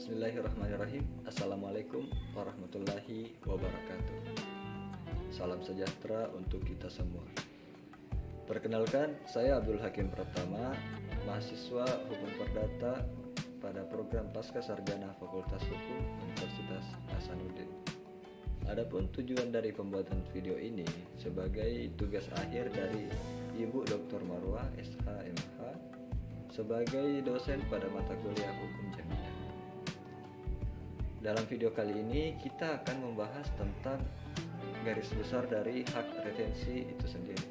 Bismillahirrahmanirrahim. Assalamualaikum warahmatullahi wabarakatuh. Salam sejahtera untuk kita semua. Perkenalkan, saya Abdul Hakim Pratama, mahasiswa Hukum Perdata pada program Pasca Sarjana Fakultas Hukum Universitas Hasanuddin. Adapun tujuan dari pembuatan video ini sebagai tugas akhir dari Ibu Dr. Marwah SH.MH sebagai dosen pada mata kuliah Hukum Jaminan. Dalam video kali ini kita akan membahas tentang garis besar dari hak retensi itu sendiri.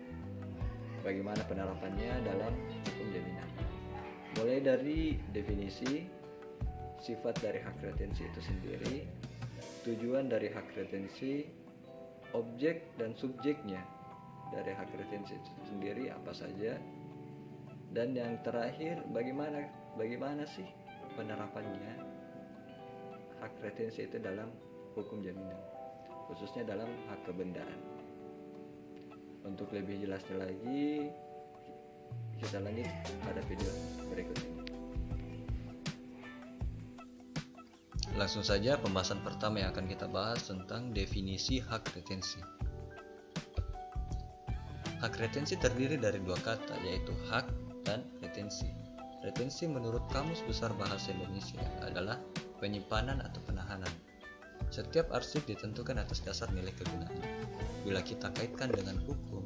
Bagaimana penerapannya dalam hukum jaminan. Mulai dari definisi, sifat dari hak retensi itu sendiri, tujuan dari hak retensi, objek dan subjeknya dari hak retensi itu sendiri apa saja, dan yang terakhir bagaimana sih penerapannya hak retensi itu dalam hukum jaminan, khususnya dalam hak kebendaan. Untuk lebih jelasnya lagi, kita lanjut pada video berikut ini. Langsung saja pembahasan pertama yang akan kita bahas tentang definisi hak retensi. Hak retensi terdiri dari dua kata, yaitu hak dan retensi. Retensi menurut Kamus Besar Bahasa Indonesia adalah penyimpanan atau penahanan. Setiap arsip ditentukan atas dasar nilai kegunaan. Bila kita kaitkan dengan hukum,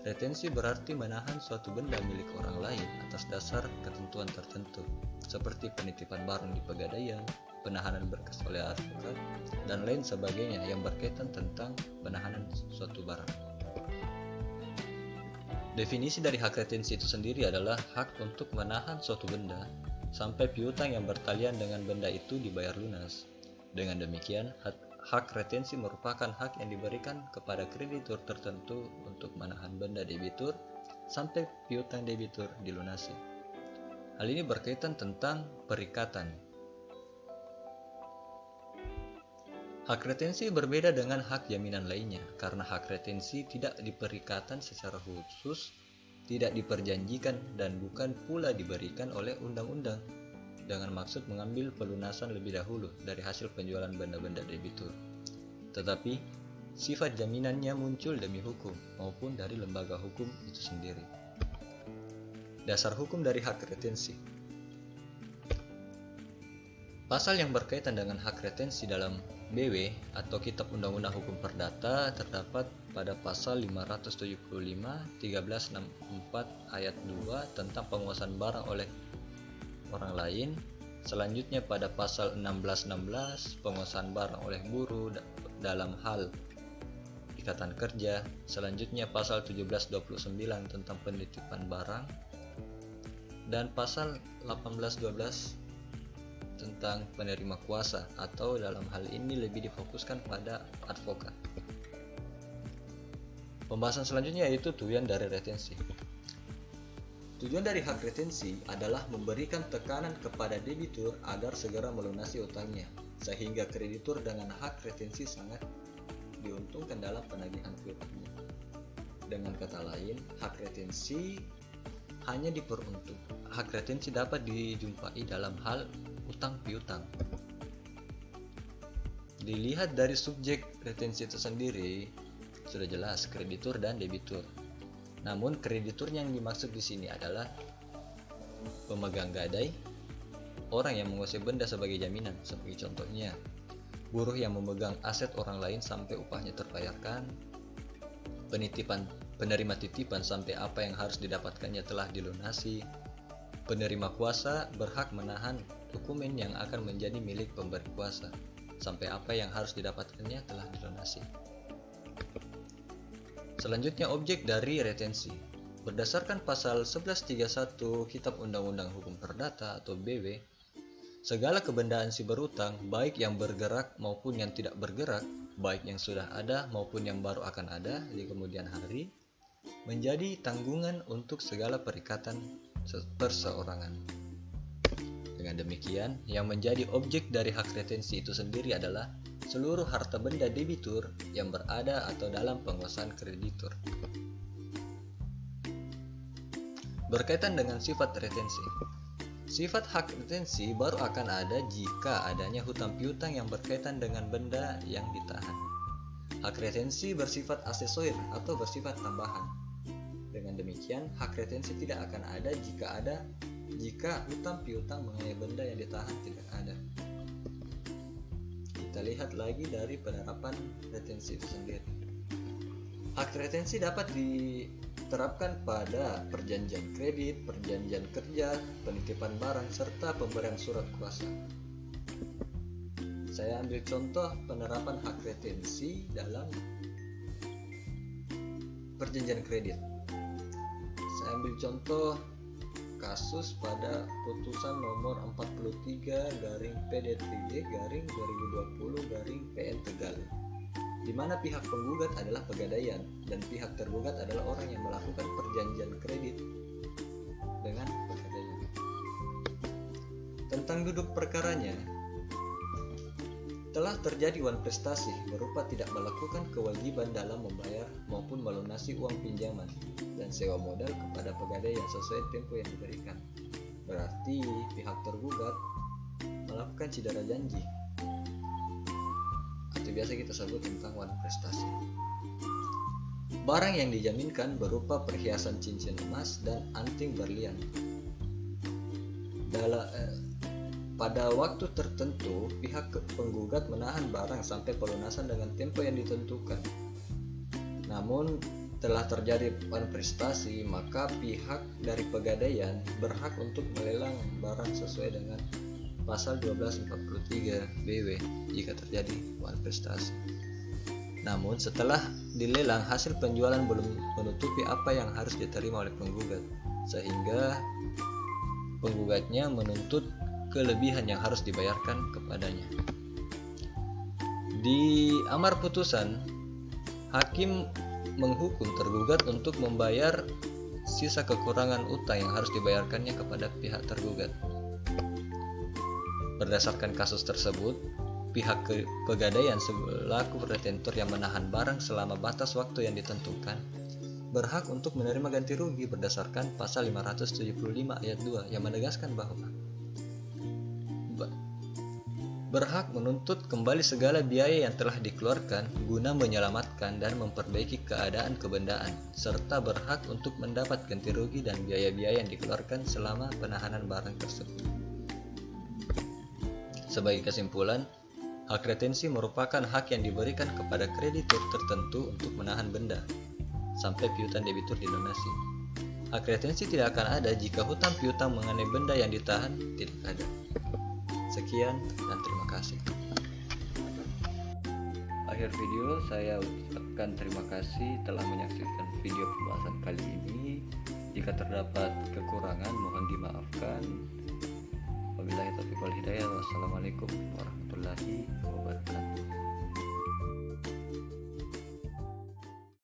retensi berarti menahan suatu benda milik orang lain atas dasar ketentuan tertentu, seperti penitipan barang di pegadaian, penahanan berkas oleh advokat, dan lain sebagainya yang berkaitan tentang penahanan suatu barang. Definisi dari hak retensi itu sendiri adalah hak untuk menahan suatu benda sampai piutang yang bertalian dengan benda itu dibayar lunas. Dengan demikian, hak retensi merupakan hak yang diberikan kepada kreditur tertentu untuk menahan benda debitur sampai piutang debitur dilunasi. Hal ini berkaitan tentang perikatan. Hak retensi berbeda dengan hak jaminan lainnya, karena hak retensi tidak diperikatan secara khusus, tidak diperjanjikan, dan bukan pula diberikan oleh undang-undang dengan maksud mengambil pelunasan lebih dahulu dari hasil penjualan benda-benda debitur. Tetapi, sifat jaminannya muncul demi hukum maupun dari lembaga hukum itu sendiri. Dasar hukum dari hak retensi. Pasal yang berkaitan dengan hak retensi dalam BW atau Kitab Undang-Undang Hukum Perdata terdapat pada pasal 575 1364 ayat 2 tentang penguasaan barang oleh orang lain. Selanjutnya pada pasal 1616 penguasaan barang oleh buruh dalam hal ikatan kerja. Selanjutnya pasal 1729 tentang penitipan barang, dan pasal 1812 tentang penerima kuasa, atau dalam hal ini lebih difokuskan pada advokat. Pembahasan selanjutnya yaitu tujuan dari retensi. Tujuan dari hak retensi adalah memberikan tekanan kepada debitur agar segera melunasi utangnya, sehingga kreditur dengan hak retensi sangat diuntungkan dalam penagihan piutangnya. Dengan kata lain, hak retensi hanya diperuntuk. Hak retensi dapat dijumpai dalam hal utang piutang. Dilihat dari subjek retensi itu sendiri, sudah jelas kreditur dan debitur. Namun kreditur yang dimaksud di sini adalah pemegang gadai, orang yang menguasai benda sebagai jaminan, sebagai contohnya buruh yang memegang aset orang lain sampai upahnya terbayarkan, penerima titipan sampai apa yang harus didapatkannya telah dilunasi, penerima kuasa berhak menahan dokumen yang akan menjadi milik pemberi kuasa sampai apa yang harus didapatkannya telah dilunasi. Selanjutnya, objek dari retensi. Berdasarkan pasal 1131 Kitab Undang-Undang Hukum Perdata atau BW, segala kebendaan si berutang, baik yang bergerak maupun yang tidak bergerak, baik yang sudah ada maupun yang baru akan ada di kemudian hari, menjadi tanggungan untuk segala perikatan perseorangan. Dengan demikian, yang menjadi objek dari hak retensi itu sendiri adalah seluruh harta benda debitur yang berada atau dalam penguasaan kreditur. Berkaitan dengan sifat retensi. Sifat hak retensi baru akan ada jika adanya hutang piutang yang berkaitan dengan benda yang ditahan. Hak retensi bersifat aksesorir atau bersifat tambahan. Dengan demikian, hak retensi tidak akan ada jika hutang piutang mengenai benda yang ditahan tidak ada. Kita lihat lagi dari penerapan retensi itu sendiri. Hak retensi dapat diterapkan pada perjanjian kredit, perjanjian kerja, penitipan barang, serta pemberian surat kuasa. Saya ambil contoh penerapan hak retensi dalam perjanjian kredit. Saya ambil contoh kasus pada putusan nomor 43/PD3/2020/PN Tegal, di mana pihak penggugat adalah Pegadaian dan pihak tergugat adalah orang yang melakukan perjanjian kredit dengan Pegadaian. Tentang duduk perkaranya, telah terjadi wan prestasi berupa tidak melakukan kewajiban dalam membayar maupun melunasi uang pinjaman dan sewa modal kepada Pegadaian sesuai tempo yang diberikan. Berarti pihak tergugat melakukan cedera janji. Itu biasa kita sebut tentang wan prestasi. Barang yang dijaminkan berupa perhiasan cincin emas dan anting berlian. Pada waktu tertentu, pihak penggugat menahan barang sampai pelunasan dengan tempo yang ditentukan. Namun, telah terjadi wan prestasi, maka pihak dari Pegadaian berhak untuk melelang barang sesuai dengan Pasal 1243 BW jika terjadi wan prestasi. Namun setelah dilelang, hasil penjualan belum menutupi apa yang harus diterima oleh penggugat, sehingga penggugatnya menuntut kelebihan yang harus dibayarkan kepadanya. Di amar putusan, hakim menghukum tergugat untuk membayar sisa kekurangan utang yang harus dibayarkannya kepada pihak tergugat. Berdasarkan kasus tersebut, pihak Pegadaian selaku retentor yang menahan barang selama batas waktu yang ditentukan berhak untuk menerima ganti rugi berdasarkan pasal 575 ayat 2 yang menegaskan bahwa berhak menuntut kembali segala biaya yang telah dikeluarkan guna menyelamatkan dan memperbaiki keadaan kebendaan, serta berhak untuk mendapat ganti rugi dan biaya-biaya yang dikeluarkan selama penahanan barang tersebut. Sebagai kesimpulan, hak retensi merupakan hak yang diberikan kepada kreditur tertentu untuk menahan benda sampai piutang debitur dilunasi. Hak retensi tidak akan ada jika hutang piutang mengenai benda yang ditahan tidak ada. Sekian dan terima kasih. Akhir video, saya ucapkan terima kasih telah menyaksikan video pembahasan kali ini. Jika terdapat kekurangan, mohon dimaafkan. Wabillahi taufiq wal hidayah. Wassalamualaikum warahmatullahi wabarakatuh.